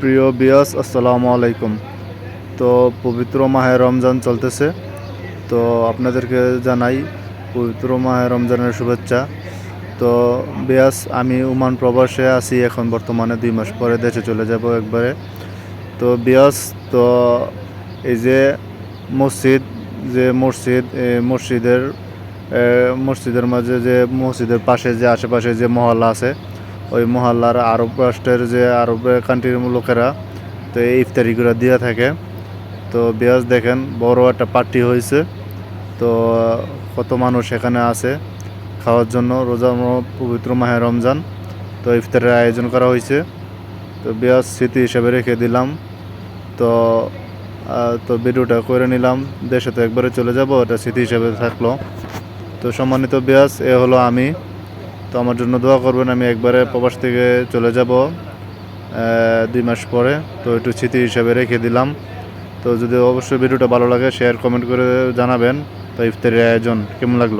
প্রিয় বিয়াস, আসসালামু আলাইকুম। তো পবিত্র মাহে রমজান চলতেছে। তো আপনাদেরকে জানাই পবিত্র মাহে রমজানের শুভেচ্ছা। তো বিয়াস, আমি ওমান প্রবাসে আছি এখন বর্তমানে। 2 মাস পরে দেশে চলে যাব একবারে। তো বিয়াস, তো এই যে মসজিদ মসজিদের মসজিদের মাঝে যে মসজিদের পাশে যে আশেপাশে যে মহল্লা আছে, ওই মহল্লার আরব রাষ্ট্রের যে আরব কান্ট্রির লোকেরা তো এই ইফতারিগুলো দিয়ে থাকে। তো বিয়াস দেখেন, বড় একটা পার্টি হয়েছে। তো কত মানুষ এখানে আছে খাওয়ার জন্য। পবিত্র মাহে রমজান, তো ইফতারের আয়োজন করা হয়েছে। তো বিয়াস স্মৃতি হিসেবে রেখে দিলাম। তো তো ভিডিওটা করে নিলাম। দেশে তো একবারে চলে যাব, এটা স্মৃতি হিসেবে থাকলো। তো সম্মানিত বিয়াস, এ হলো আমি। তো আমার জন্য দোয়া করবেন। আমি একবারে প্রবাস থেকে চলে যাব 2 মাস পরে। তো একটু স্মৃতি হিসাবে রেখে দিলাম। তো যদি অবশ্যই ভিডিওটা ভালো লাগে, শেয়ার কমেন্ট করে জানাবেন। তো ইফতারের আয়োজন কেমন লাগলো।